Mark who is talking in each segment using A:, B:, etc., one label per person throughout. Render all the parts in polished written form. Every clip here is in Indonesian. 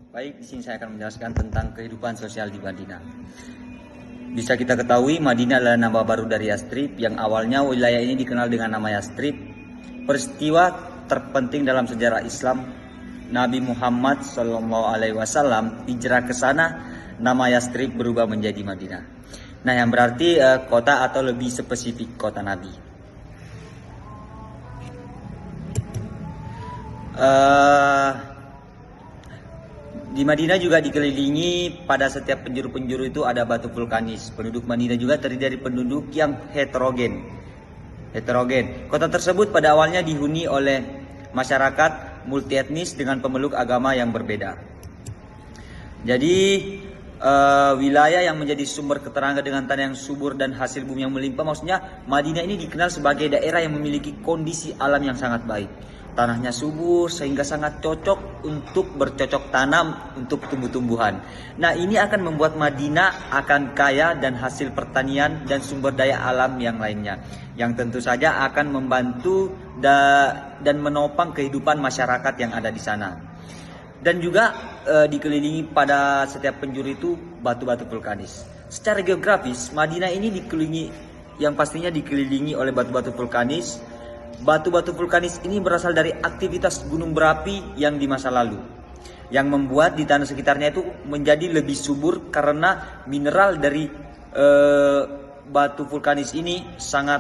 A: Baik, di sini saya akan menjelaskan tentang kehidupan sosial di Madinah. Bisa kita ketahui, Madinah adalah nama baru dari Yastrib yang awalnya wilayah ini dikenal dengan nama Yastrib. Peristiwa terpenting dalam sejarah Islam, Nabi Muhammad SAW hijrah ke sana, nama Yastrib berubah menjadi Madinah. Nah, yang berarti kota atau lebih spesifik kota Nabi. Eh, Di Madinah juga dikelilingi pada setiap penjuru-penjuru itu ada batu vulkanis. Penduduk Madinah juga terdiri dari penduduk yang heterogen. Kota tersebut pada awalnya dihuni oleh masyarakat multietnis dengan pemeluk agama yang berbeda. Jadi wilayah yang menjadi sumber keterangan dengan tanah yang subur dan hasil bumi yang melimpah, maksudnya Madinah ini dikenal sebagai daerah yang memiliki kondisi alam yang sangat baik. Tanahnya subur sehingga sangat cocok untuk bercocok tanam untuk tumbuh-tumbuhan. Nah, ini akan membuat Madinah akan kaya dan hasil pertanian dan sumber daya alam yang lainnya, yang tentu saja akan membantu dan menopang kehidupan masyarakat yang ada di sana. Dan juga dikelilingi pada setiap penjuru itu batu-batu vulkanis. Secara geografis, Madinah ini dikelilingi oleh batu-batu vulkanis. Batu-batu vulkanis ini berasal dari aktivitas gunung berapi yang di masa lalu, yang membuat di tanah sekitarnya itu menjadi lebih subur karena mineral dari batu vulkanis ini sangat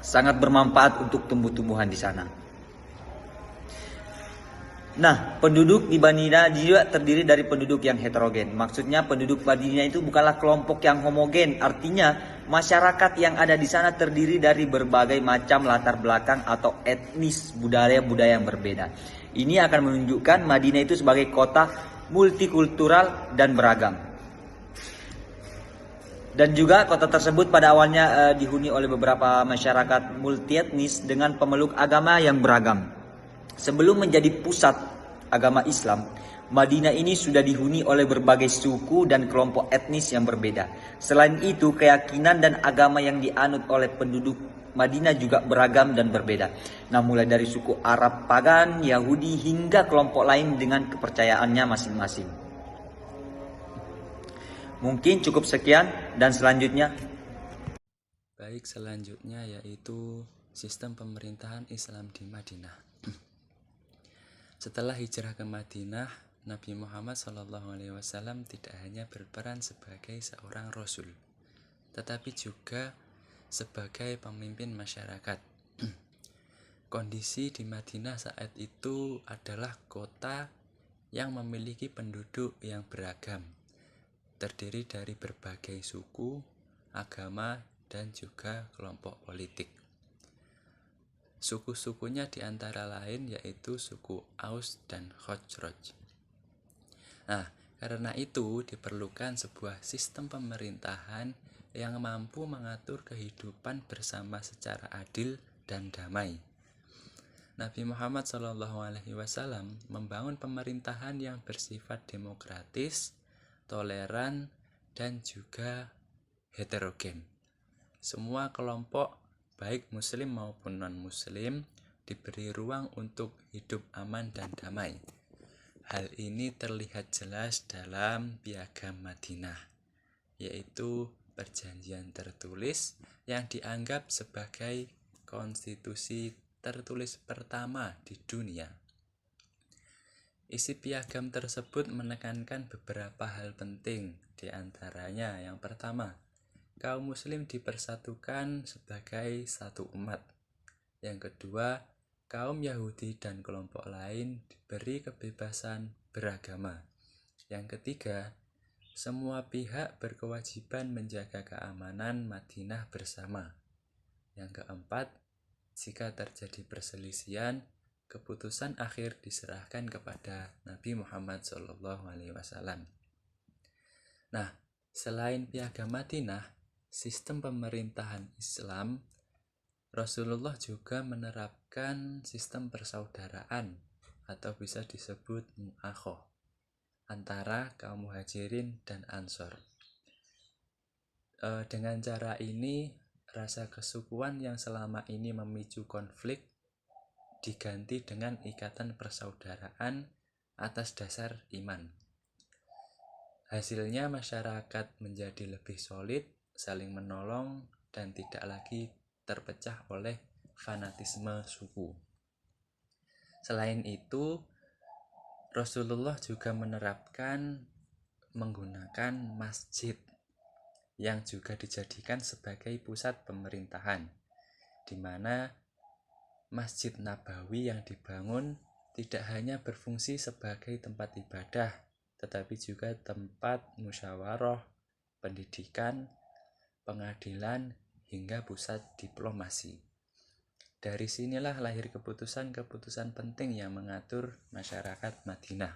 A: sangat bermanfaat untuk tumbuh-tumbuhan di sana. Nah, penduduk di Madinah juga terdiri dari penduduk yang heterogen. Maksudnya penduduk Madinah itu bukanlah kelompok yang homogen. Artinya masyarakat yang ada di sana terdiri dari berbagai macam latar belakang atau etnis budaya-budaya yang berbeda. Ini akan menunjukkan Madinah itu sebagai kota multikultural dan beragam. Dan juga kota tersebut pada awalnya dihuni oleh beberapa masyarakat multietnis dengan pemeluk agama yang beragam. Sebelum menjadi pusat agama Islam, Madinah ini sudah dihuni oleh berbagai suku dan kelompok etnis yang berbeda. Selain itu, keyakinan dan agama yang dianut oleh penduduk Madinah juga beragam dan berbeda. Nah, mulai dari suku Arab pagan, Yahudi, hingga kelompok lain dengan kepercayaannya masing-masing. Mungkin cukup sekian, dan selanjutnya.
B: Baik, selanjutnya yaitu sistem pemerintahan Islam di Madinah. Setelah hijrah ke Madinah, Nabi Muhammad SAW tidak hanya berperan sebagai seorang rasul, tetapi juga sebagai pemimpin masyarakat. Kondisi di Madinah saat itu adalah kota yang memiliki penduduk yang beragam, terdiri dari berbagai suku, agama, dan juga kelompok politik. Suku-sukunya diantara lain yaitu suku Aus dan Khazraj. Nah, karena itu diperlukan sebuah sistem pemerintahan yang mampu mengatur kehidupan bersama secara adil dan damai. Nabi Muhammad SAW membangun pemerintahan yang bersifat demokratis, toleran, dan juga heterogen. Semua kelompok, baik muslim maupun non-muslim, diberi ruang untuk hidup aman dan damai. Hal ini terlihat jelas dalam Piagam Madinah, yaitu perjanjian tertulis yang dianggap sebagai konstitusi tertulis pertama di dunia. Isi piagam tersebut menekankan beberapa hal penting, di antaranya yang pertama, kaum muslim dipersatukan sebagai satu umat. Yang kedua, kaum Yahudi dan kelompok lain diberi kebebasan beragama. Yang ketiga, semua pihak berkewajiban menjaga keamanan Madinah bersama. Yang keempat, jika terjadi perselisihan, keputusan akhir diserahkan kepada Nabi Muhammad SAW. Nah, selain Piagam Madinah, sistem pemerintahan Islam, Rasulullah juga menerapkan sistem persaudaraan atau bisa disebut mu'akhoh antara kaum muhajirin dan ansor. Dengan cara ini, rasa kesukuan yang selama ini memicu konflik diganti dengan ikatan persaudaraan atas dasar iman. Hasilnya masyarakat menjadi lebih solid, saling menolong, dan tidak lagi terpecah oleh fanatisme suku. Selain itu, Rasulullah juga menerapkan menggunakan masjid yang juga dijadikan sebagai pusat pemerintahan, di mana Masjid Nabawi yang dibangun tidak hanya berfungsi sebagai tempat ibadah, tetapi juga tempat musyawarah, pendidikan, pengadilan, hingga pusat diplomasi. Dari sinilah lahir keputusan-keputusan penting yang mengatur masyarakat Madinah.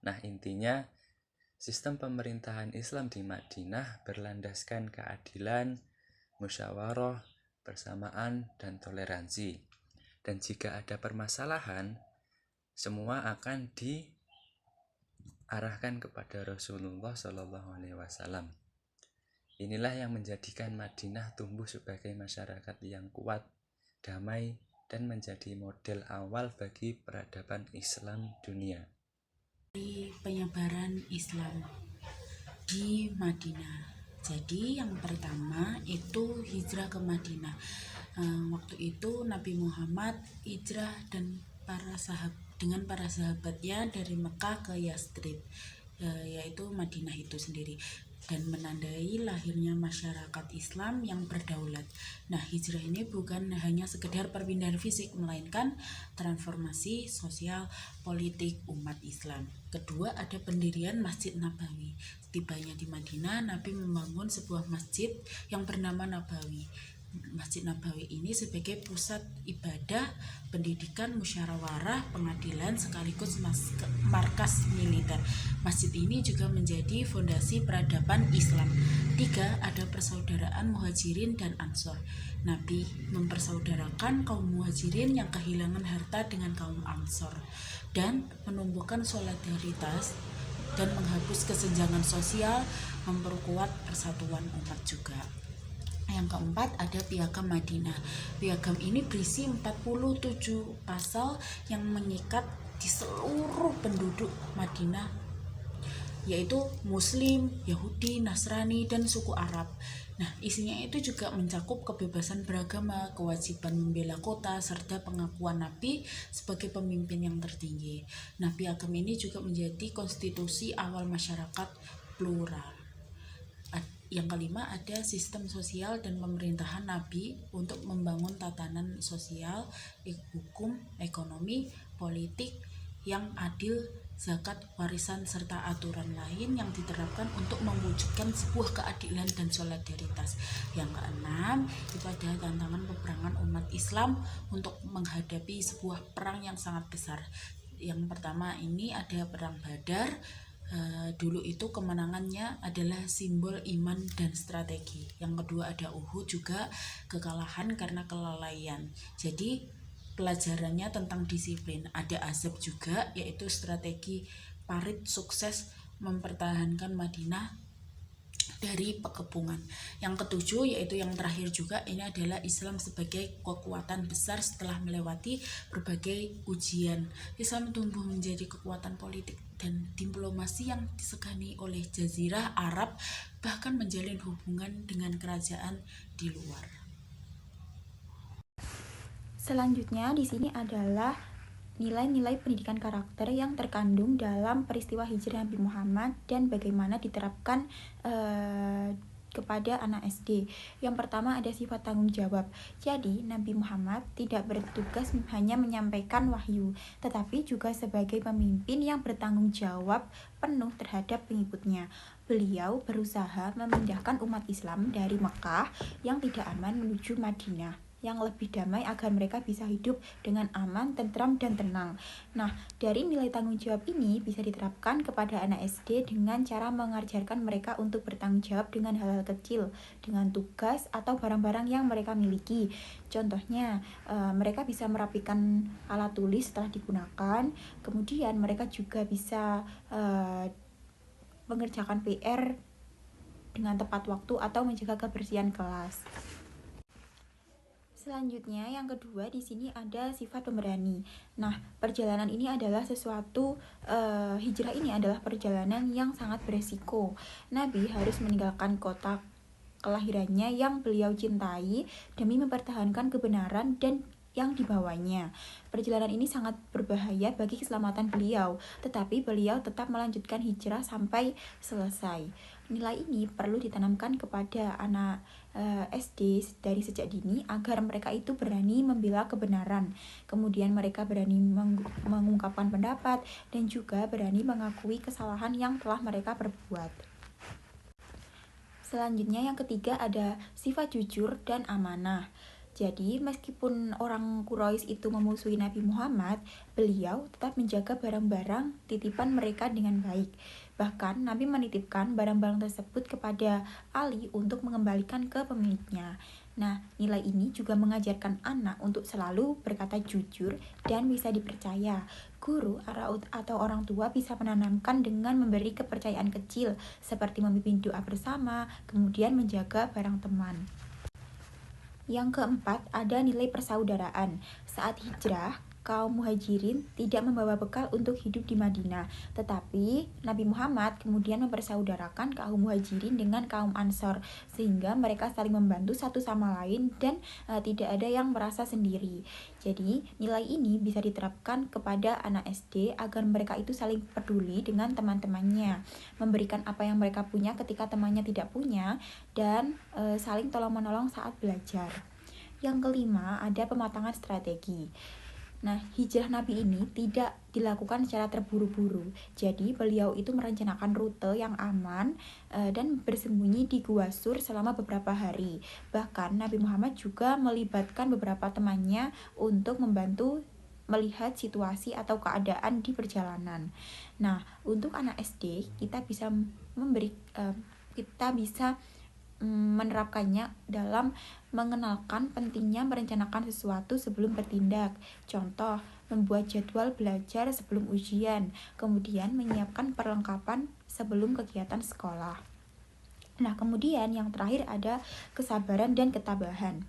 B: Nah, intinya sistem pemerintahan Islam di Madinah berlandaskan keadilan, musyawarah, persamaan, dan toleransi. Dan jika ada permasalahan, semua akan diarahkan kepada Rasulullah SAW. Inilah yang menjadikan Madinah tumbuh sebagai masyarakat yang kuat, damai, dan menjadi model awal bagi peradaban Islam dunia.
C: Penyebaran Islam di Madinah. Jadi yang pertama itu hijrah ke Madinah. Waktu itu Nabi Muhammad hijrah dan dengan para sahabatnya dari Mekah ke Yastrib, yaitu Madinah itu sendiri, dan menandai lahirnya masyarakat Islam yang berdaulat. Nah, hijrah ini bukan hanya sekedar perpindahan fisik, melainkan transformasi sosial politik umat Islam. Kedua, ada pendirian Masjid Nabawi. Tibanya di Madinah, Nabi membangun sebuah masjid yang bernama Nabawi. Masjid Nabawi ini sebagai pusat ibadah, pendidikan, musyawarah, pengadilan, sekaligus markas militer. Masjid ini juga menjadi fondasi peradaban Islam. 3. Ada persaudaraan Muhajirin dan Ansor. Nabi mempersaudarakan kaum Muhajirin yang kehilangan harta dengan kaum Ansor dan menumbuhkan solidaritas dan menghapus kesenjangan sosial, memperkuat persatuan umat juga. Yang keempat, ada Piagam Madinah. Piagam ini berisi 47 pasal yang mengikat di seluruh penduduk Madinah, yaitu Muslim, Yahudi, Nasrani, dan suku Arab. Nah, isinya itu juga mencakup kebebasan beragama, kewajiban membela kota, serta pengakuan Nabi sebagai pemimpin yang tertinggi. Nah, Piagam ini juga menjadi konstitusi awal masyarakat plural. Yang kelima, ada sistem sosial dan pemerintahan Nabi untuk membangun tatanan sosial, hukum, ekonomi, politik yang adil, zakat, warisan, serta aturan lain yang diterapkan untuk mewujudkan sebuah keadilan dan solidaritas. Yang keenam, itu ada tantangan peperangan umat Islam untuk menghadapi sebuah perang yang sangat besar. Yang pertama ini ada Perang Badar. Dulu itu kemenangannya adalah simbol iman dan strategi. Yang kedua ada Uhud, juga kekalahan karena kelalaian. Jadi pelajarannya tentang disiplin. Ada Ahzab juga, yaitu strategi parit sukses mempertahankan Madinah dari pekepungan. Yang ketujuh, yaitu yang terakhir juga, ini adalah Islam sebagai kekuatan besar setelah melewati berbagai ujian. Islam tumbuh menjadi kekuatan politik dan diplomasi yang disegani oleh Jazirah Arab, bahkan menjalin hubungan dengan kerajaan di luar.
D: Selanjutnya di sini adalah nilai-nilai pendidikan karakter yang terkandung dalam peristiwa hijrah Nabi Muhammad dan bagaimana diterapkan kepada anak SD. Yang pertama ada sifat tanggung jawab. Jadi Nabi Muhammad tidak bertugas hanya menyampaikan wahyu, tetapi juga sebagai pemimpin yang bertanggung jawab penuh terhadap pengikutnya. Beliau berusaha memindahkan umat Islam dari Mekah yang tidak aman menuju Madinah yang lebih damai agar mereka bisa hidup dengan aman, tentram, dan tenang. Nah, dari nilai tanggung jawab ini bisa diterapkan kepada anak SD dengan cara mengajarkan mereka untuk bertanggung jawab dengan hal-hal kecil, dengan tugas atau barang-barang yang mereka miliki. Contohnya, mereka bisa merapikan alat tulis setelah digunakan, kemudian mereka juga bisa mengerjakan PR dengan tepat waktu atau menjaga kebersihan kelas. Selanjutnya yang kedua di sini ada sifat pemberani. Nah, perjalanan ini adalah sesuatu hijrah ini adalah perjalanan yang sangat beresiko. Nabi harus meninggalkan kota kelahirannya yang beliau cintai demi mempertahankan kebenaran dan yang dibawanya. Perjalanan ini sangat berbahaya bagi keselamatan beliau, tetapi beliau tetap melanjutkan hijrah sampai selesai. Nilai ini perlu ditanamkan kepada anak SD dari sejak dini agar mereka itu berani membela kebenaran, kemudian mereka berani mengungkapkan pendapat dan juga berani mengakui kesalahan yang telah mereka perbuat. Selanjutnya yang ketiga ada sifat jujur dan amanah. Jadi meskipun orang Quraisy itu memusuhi Nabi Muhammad, beliau tetap menjaga barang-barang titipan mereka dengan baik. Bahkan Nabi menitipkan barang-barang tersebut kepada Ali untuk mengembalikan ke pemiliknya. Nah, nilai ini juga mengajarkan anak untuk selalu berkata jujur dan bisa dipercaya. Guru atau orang tua bisa menanamkan dengan memberi kepercayaan kecil, seperti memimpin doa bersama, kemudian menjaga barang teman. Yang keempat, ada nilai persaudaraan. Saat hijrah, kaum muhajirin tidak membawa bekal untuk hidup di Madinah, tetapi Nabi Muhammad kemudian mempersaudarakan kaum muhajirin dengan kaum ansor, sehingga mereka saling membantu satu sama lain dan tidak ada yang merasa sendiri. Jadi, nilai ini bisa diterapkan kepada anak SD agar mereka itu saling peduli dengan teman-temannya, memberikan apa yang mereka punya ketika temannya tidak punya, dan saling tolong-menolong saat belajar. Yang kelima, ada pematangan strategi. Nah, hijrah Nabi ini tidak dilakukan secara terburu-buru. Jadi, beliau itu merencanakan rute yang aman dan bersembunyi di Gua Sur selama beberapa hari. Bahkan, Nabi Muhammad juga melibatkan beberapa temannya untuk membantu melihat situasi atau keadaan di perjalanan. Nah, untuk anak SD, kita bisa menerapkannya dalam mengenalkan pentingnya merencanakan sesuatu sebelum bertindak. Contoh, membuat jadwal belajar sebelum ujian, kemudian menyiapkan perlengkapan sebelum kegiatan sekolah. Nah, kemudian yang terakhir ada kesabaran dan ketabahan.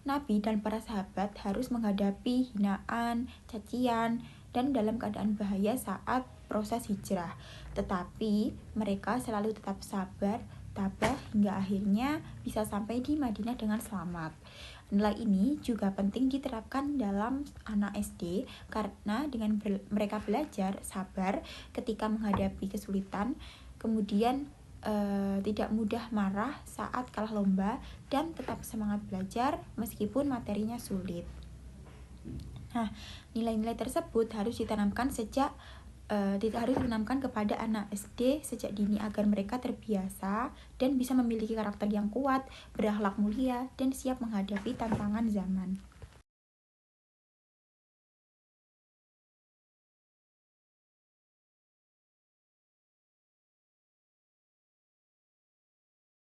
D: Nabi dan para sahabat harus menghadapi hinaan, cacian, dan dalam keadaan bahaya saat proses hijrah. Tetapi mereka selalu tetap sabar, tabah hingga akhirnya bisa sampai di Madinah dengan selamat. Nilai ini juga penting diterapkan dalam anak SD karena dengan mereka belajar sabar ketika menghadapi kesulitan, kemudian tidak mudah marah saat kalah lomba, dan tetap semangat belajar meskipun materinya sulit. Nah, nilai-nilai tersebut harus ditanamkan kepada anak SD sejak dini agar mereka terbiasa dan bisa memiliki karakter yang kuat, berakhlak mulia, dan siap menghadapi tantangan zaman.